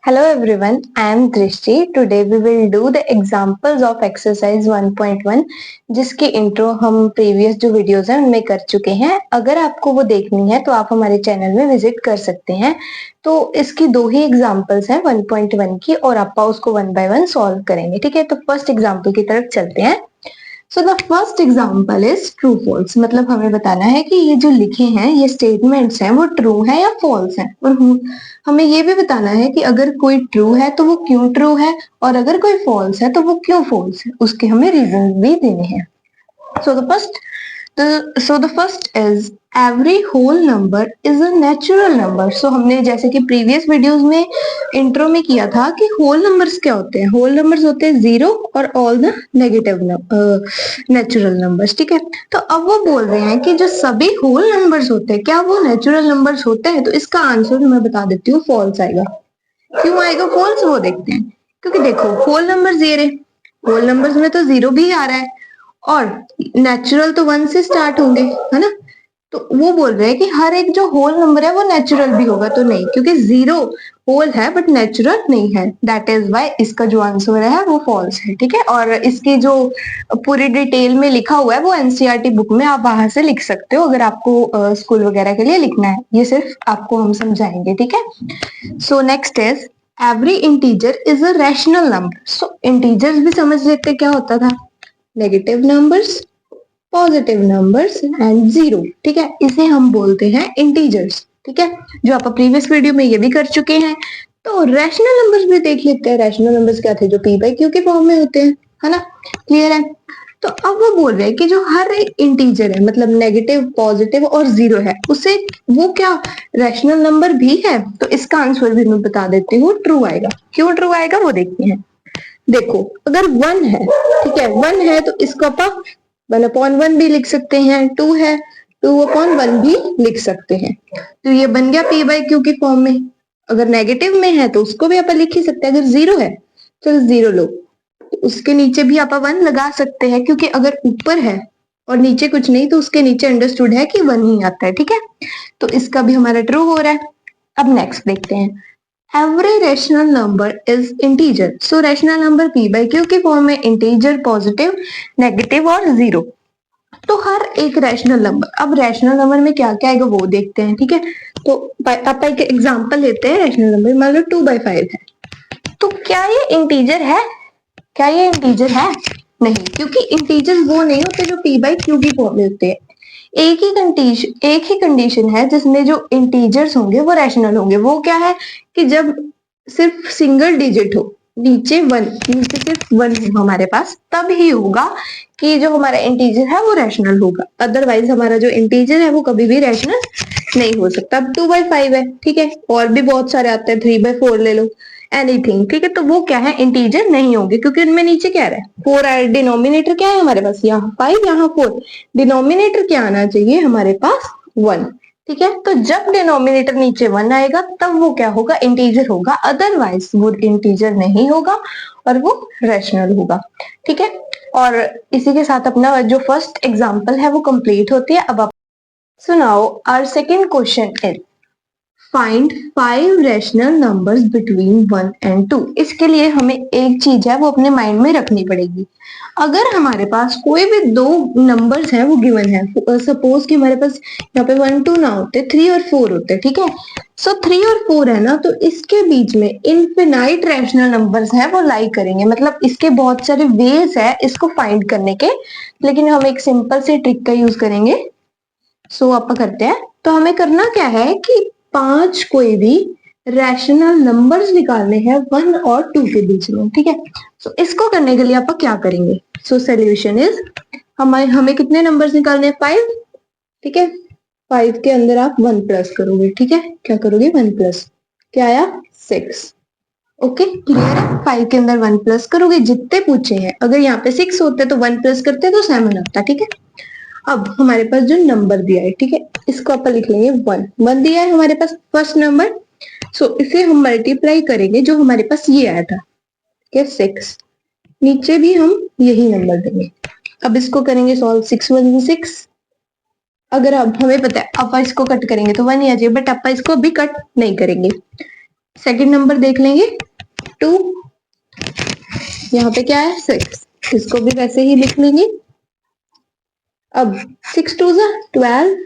Hello everyone, I am Drishti. Today we will do the examples of exercise 1.1 जिसकी intro हम previous जो videos हैं उनमें कर चुके हैं। अगर आपको वो देखनी है तो आप हमारे चैनल में विजिट कर सकते हैं। तो इसकी दो ही एग्जांपल्स हैं 1.1 की और आप उसको वन बाय वन सॉल्व करेंगे। ठीक है, तो फर्स्ट एग्जांपल की तरफ चलते हैं। So the first example is true false, मतलब हमें बताना है कि ये जो लिखे हैं ये स्टेटमेंट्स हैं वो ट्रू है या फॉल्स हैं, और हमें ये भी बताना है कि अगर कोई ट्रू है तो वो क्यों ट्रू है, और अगर कोई फॉल्स है तो वो क्यों फॉल्स है, उसके हमें रीजन भी देने हैं। So the first is every whole number is a natural number. So हमने जैसे कि प्रीवियस वीडियोस में इंट्रो में किया था कि होल नंबर्स क्या होते हैं। होल नंबर्स होते हैं जीरो और all the negative natural numbers. ठीक है, तो अब वो बोल रहे हैं कि जो सभी होल नंबर्स होते हैं क्या वो नेचुरल नंबर्स होते हैं। तो इसका आंसर मैं बता देती हूँ, फॉल्स आएगा। क्यों आएगा फॉल्स, वो देखते हैं। क्योंकि देखो होल नंबर्स ये रहे, होल नंबर्स में तो जीरो भी आ रहा है और नेचुरल तो वन से स्टार्ट होंगे, है ना। तो वो बोल रहे हैं कि हर एक जो होल नंबर है वो नेचुरल भी होगा, तो नहीं, क्योंकि जीरो होल है बट नेचुरल नहीं है। दैट इज वाई इसका जो आंसर है वो फॉल्स है। ठीक है, और इसकी जो पूरी डिटेल में लिखा हुआ है वो एनसीईआरटी बुक में आप बाहर से लिख सकते हो अगर आपको स्कूल वगैरह के लिए लिखना है। ये सिर्फ आपको हम समझाएंगे। ठीक है, so next is every integer is a rational number. So integers भी समझ लेते क्या होता था, negative numbers, positive numbers and zero. ठीक है, इसे हम बोलते हैं इंटीजर्स। ठीक है, जो आप प्रीवियस वीडियो में ये भी कर चुके हैं। तो रैशनल नंबर्स भी देख लेते हैं। रैशनल नंबर्स क्या थे, जो पी बाई क्यू के फॉर्म में होते हैं, है ना। क्लियर है। तो अब वो बोल रहे हैं कि जो हर एक इंटीजर है, मतलब नेगेटिव, पॉजिटिव और जीरो है, उसे वो क्या रैशनल नंबर भी है। तो इसका आंसर भी मैं बता देती हूँ, ट्रू आएगा। क्यों ट्रू आएगा वो देखते हैं। देखो अगर वन है, ठीक है, वन है तो इसको आप वन अपॉन वन भी लिख सकते हैं। टू है, टू अपॉन वन भी लिख सकते हैं। तो ये बन गया पी बाई क्यू की फॉर्म में। अगर नेगेटिव में है तो उसको भी आप लिख ही सकते हैं। अगर जीरो है तो जीरो लो, तो उसके नीचे भी आप वन लगा सकते हैं, क्योंकि अगर ऊपर है और नीचे कुछ नहीं तो उसके नीचे अंडरस्टूड है कि वन ही आता है। ठीक है, तो इसका भी हमारा ट्रू हो रहा है। अब नेक्स्ट देखते हैं, every rational number is integer. So rational number p by q के फॉर्म में integer, पॉजिटिव, नेगेटिव और जीरो। तो हर एक रैशनल नंबर, अब रैशनल नंबर में क्या क्या आएगा वो देखते हैं। ठीक है, तो आप एक एग्जांपल लेते हैं। रैशनल नंबर मान लो 2/5 है, तो क्या ये इंटीजर है? क्या ये इंटीजर है? नहीं, क्योंकि इंटीजर वो नहीं होते जो p by q की फॉर्म में होते हैं। एक ही कंडीशन है जिसमें जो इंटीजर्स होंगे वो रैशनल होंगे। वो क्या है कि जब सिर्फ सिंगल डिजिट हो, नीचे वन, नीचे सिर्फ वन हो हमारे पास, तब ही होगा कि जो हमारा इंटीजर है वो रैशनल होगा। अदरवाइज हमारा जो इंटीजर है वो कभी भी रैशनल नहीं हो सकता। अब 2/5 है, ठीक है, और भी बहुत सारे आते हैं, 3/4 ले लो, एनीथिंग। ठीक है, तो वो क्या है, इंटीजर नहीं होंगे, क्योंकि उनमें नीचे क्या है, 4 है। डिनोमिनेटर क्या है हमारे पास, यहाँ 5 यहाँ 4। डिनोमिनेटर क्या आना चाहिए हमारे पास, 1। ठीक है, तो जब डिनोमिनेटर नीचे 1 आएगा तब वो क्या होगा, इंटीजर होगा। अदरवाइज वो इंटीजर नहीं होगा और वो रैशनल होगा। ठीक है, और इसी के साथ अपना जो फर्स्ट एग्जांपल है वो कंप्लीट होती है। अब आप सुनाओ, our second question is find 5 rational numbers between 1 and 2। इसके लिए हमें एक चीज है वो अपने माइंड में रखनी पड़ेगी। अगर हमारे पास कोई भी दो नंबर्स हैं वो गिवन है, सपोज कि हमारे पास यहाँ पे 1 2 ना होते, 3 और 4 होते। ठीक है, सो 3 और 4 है ना, तो इसके बीच में इनफिनाइट रैशनल नंबर्स हैं वो लाई करेंगे। मतलब इसके बहुत सारे वेज है इसको फाइंड करने के, लेकिन हम एक सिंपल से ट्रिक का यूज करेंगे। सो आप करते हैं, तो हमें करना क्या है कि 5 कोई भी रैशनल नंबर्स निकालने हैं 1 और 2 के बीच में। ठीक है, सो इसको करने के लिए आप क्या करेंगे, सो सोल्यूशन इज हमें कितने नंबर्स निकालने हैं, 5। ठीक है, 5 के अंदर आप 1 प्लस करोगे। ठीक है, क्या करोगे, 1 प्लस, क्या आया, 6। ओके, क्लियर है। 5 के अंदर 1 प्लस करोगे, जितने पूछे हैं, अगर यहाँ पे 6 होते तो 1 प्लस करते तो 7 आता। ठीक है, अब हमारे पास जो नंबर दिया है, ठीक है, इसको आप लिख लेंगे 1। 1 दिया है हमारे पास फर्स्ट नंबर, सो इसे हम मल्टीप्लाई करेंगे जो हमारे पास ये आया था, ठीक है, 6। नीचे भी हम यही नंबर देंगे। अब इसको करेंगे सॉल्व, 6 1 6। अगर अब हमें पता है आप इसको कट करेंगे तो 1 ही आ जाएगा, बट आप इसको भी कट नहीं करेंगे। सेकंड नंबर देख लेंगे 2, यहाँ पे क्या है 6, इसको भी वैसे ही लिख लेंगे। अब 6 2 12,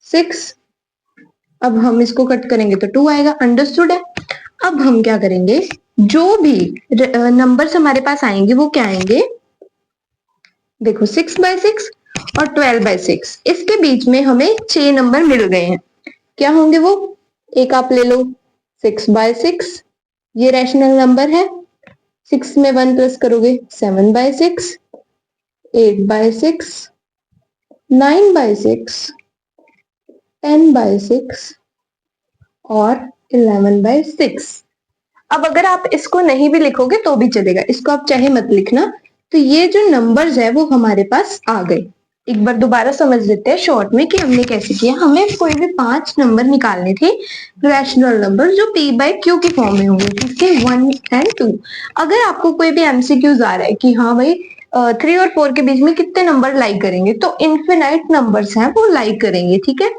6, अब हम इसको कट करेंगे तो 2 आएगा, अंडरस्टूड है। अब हम क्या करेंगे, जो भी नंबर्स हमारे पास आएंगे वो क्या आएंगे, देखो 6/6 और 12/6, इसके बीच में हमें 6 नंबर मिल गए हैं। क्या होंगे वो, एक आप ले लो 6/6, ये रैशनल नंबर है। 6 में 1 प्लस करोगे 7/6, 8/6, 9/6, 10/6 और 11/6। अब अगर आप इसको नहीं भी लिखोगे तो भी चलेगा, इसको आप चाहे मत लिखना। तो ये जो नंबर्स है वो हमारे पास आ गए। एक बार दोबारा समझ लेते हैं शॉर्ट में कि हमने कैसे किया। हमें कोई भी 5 नंबर निकालने थे, रैशनल नंबर जो p बाय क्यू की फॉर्म में होंगे, किसके, 1 एंड 2। अगर आपको कोई भी एमसीक्यूज आ रहा है कि हाँ भाई 3 और 4 के बीच में कितने नंबर लाई करेंगे, तो इनफिनाइट नंबर्स हैं वो लाई करेंगे, ठीक है।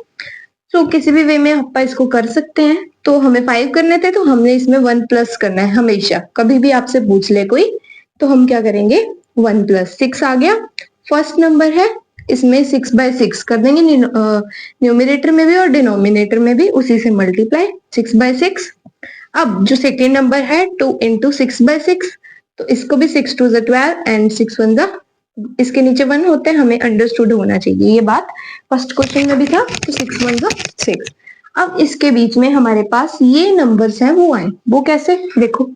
तो किसी भी वे में आप इसको कर सकते हैं। तो हमें 5 करने थे तो हमने इसमें 1 प्लस करना है हमेशा, कभी भी आपसे पूछ ले कोई तो हम क्या करेंगे, 1 प्लस 6 आ गया, फर्स्ट नंबर है, इसमें 6/6 कर देंगे, न्यूमिनेटर में भी और डिनोमिनेटर में भी उसी से मल्टीप्लाई 6/6। अब जो सेकेंड नंबर है 2 इंटू 6/6, तो इसको भी 6 2 12 एंड 6 1 इसके नीचे 1 होते हैं, हमें अंडरस्टूड होना चाहिए ये बात, फर्स्ट क्वेश्चन में भी था। तो 6 1 6। अब इसके बीच में हमारे पास ये नंबर्स हैं वो आए, वो कैसे, देखो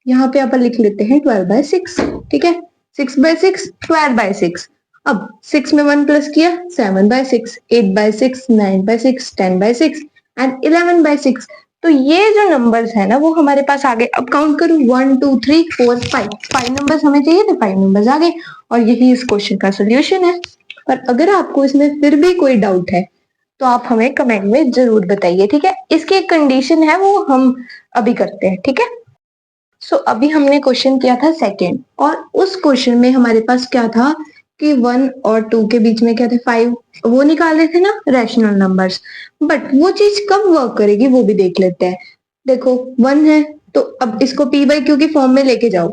यहाँ पे अपन लिख लेते हैं 12/6, ठीक है, 6/6 12/6। अब 6 में 1 प्लस किया 7/6, 8/6, 9/6, 10/6 एंड 11/6। तो ये जो नंबर्स है ना वो हमारे पास आ गए। अब काउंट करो 1 2 3 4 5 नंबर्स हमें चाहिए थे, 5 नंबर्स आ गए और यही इस क्वेश्चन का सोल्यूशन है। पर अगर आपको इसमें फिर भी कोई डाउट है तो आप हमें कमेंट में जरूर बताइए, ठीक है। इसकी एक कंडीशन है वो हम अभी करते हैं, ठीक है। सो अभी हमने क्वेश्चन किया था सेकंड, और उस क्वेश्चन में हमारे पास क्या था कि 1 और 2 के बीच में क्या थे 5, वो निकाले थे ना रैशनल नंबर्स। बट वो चीज कब वर्क करेगी वो भी देख लेते हैं। देखो 1 है तो अब इसको p बाई क्यू की फॉर्म में लेके जाओ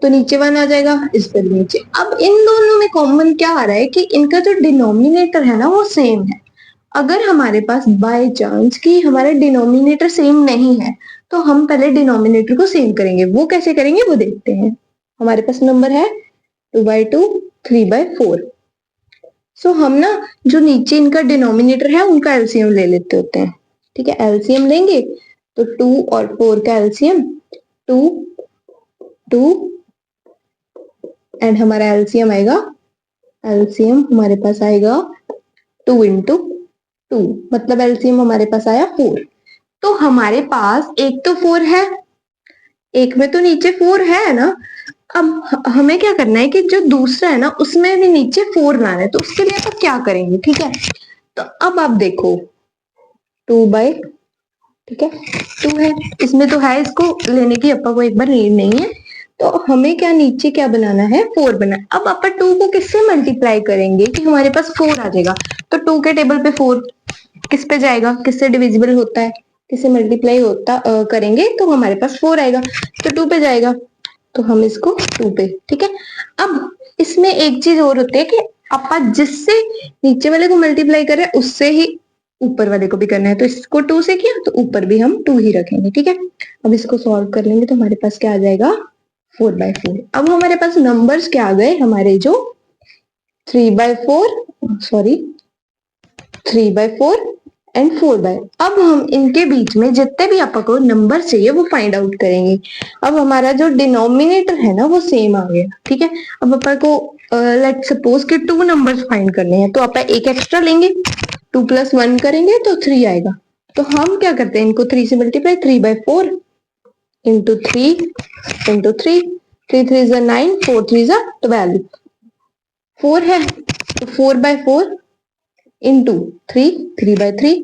तो नीचे 1 आ जाएगा, इस पर नीचे। अब इन दोनों में कॉमन क्या आ रहा है कि इनका जो डिनोमिनेटर है ना वो सेम है। अगर हमारे पास बाय चांस कि हमारा डिनोमिनेटर सेम नहीं है तो हम पहले डिनोमिनेटर को सेम करेंगे, वो कैसे करेंगे वो देखते हैं। हमारे पास नंबर है 2/2, 3/4। सो हम ना जो नीचे इनका डिनोमिनेटर है उनका एलसीएम ले लेते होते हैं, ठीक है। एलसीएम लेंगे तो 2 और 4 का एलसीएम 2 2 एंड हमारा एलसीएम आएगा, एलसीएम हमारे पास आएगा 2 इंटू 2, मतलब एलसीएम हमारे पास आया 4। तो हमारे पास एक तो 4 है, एक में तो नीचे 4 है ना। अब हमें क्या करना है कि जो दूसरा है ना उसमें भी नीचे 4 लाना है, तो उसके लिए आप क्या करेंगे, ठीक है। तो अब आप देखो 2 बाई, ठीक है 2 है, इसमें तो है, इसको लेने की अपा को एक बार नीड नहीं है। तो हमें क्या नीचे क्या बनाना है 4 बनाना। अब अपन 2 को किससे मल्टीप्लाई करेंगे कि हमारे पास 4 आ जाएगा। तो 2 के टेबल पे 4 किस पे जाएगा, किससे डिविजिबल होता है, किससे मल्टीप्लाई होता करेंगे तो हमारे पास 4 आएगा, तो 2 पे जाएगा, तो हम इसको 2 पे, ठीक है। अब इसमें एक चीज और होती है कि अपन जिससे नीचे वाले को मल्टीप्लाई कर रहे हैं उससे ही ऊपर वाले को भी करना है, तो इसको 2 से किया तो ऊपर भी हम 2 ही रखेंगे, ठीक है। अब इसको सॉल्व कर लेंगे तो हमारे पास क्या आ जाएगा 4/4। अब हमारे पास नंबर्स क्या आ गए, हमारे जो 3/4 सॉरी 3/4 एंड 4/। अब हम इनके बीच में जितने भी आपको नंबर चाहिए वो फाइंड आउट करेंगे। अब हमारा जो डिनोमिनेटर है ना वो सेम आ गया, ठीक है। अब अपन को लेट सपोज कि 2 नंबर्स फाइंड करने हैं, तो अपन एक एक्स्ट्रा लेंगे, 2 + 1 करेंगे तो 3 आएगा। तो हम क्या करते हैं इनको 3 से मल्टीप्लाई, 3/4 इंटू 3 इंटू 3, 3 3 ज़ा 9, 4 3 ज़ा 12, 4 है तो 4/4 इंटू 3, 3/3,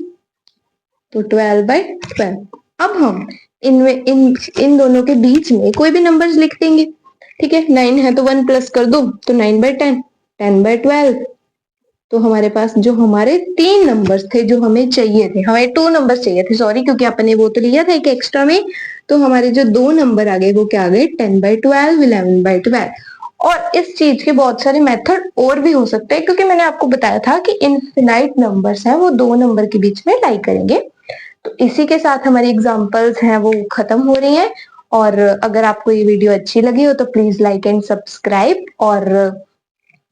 तो 12/12। अब हम इनमें इन दोनों के बीच में कोई भी नंबर्स लिख देंगे, ठीक है। 9 है तो 1 प्लस कर दो तो 9/10, 10/12, तो हमारे पास जो हमारे 3 नंबर्स थे जो हमें चाहिए थे, हमें 2 नंबर्स चाहिए थे सॉरी, क्योंकि अपने वो तो लिया था एक एक्स्ट्रा में, तो हमारे जो 2 नंबर आ गए वो क्या आ गए 10/12, 11/12। और इस चीज के बहुत सारे मेथड और भी हो सकते हैं, क्योंकि मैंने आपको बताया था कि इनफिनाइट नंबर्स हैं वो 2 नंबर के बीच में लाई करेंगे। तो इसी के साथ हमारी एग्जांपल्स हैं वो खत्म हो रही हैं। और अगर आपको ये वीडियो अच्छी लगी हो तो प्लीज लाइक एंड सब्सक्राइब। और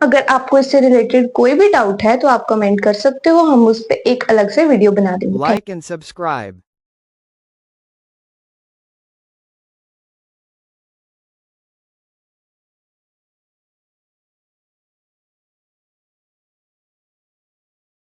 अगर आपको इससे रिलेटेड कोई भी डाउट है तो आप कमेंट कर सकते हो, हम उस पर एक अलग से वीडियो बना देंगे। Like and subscribe.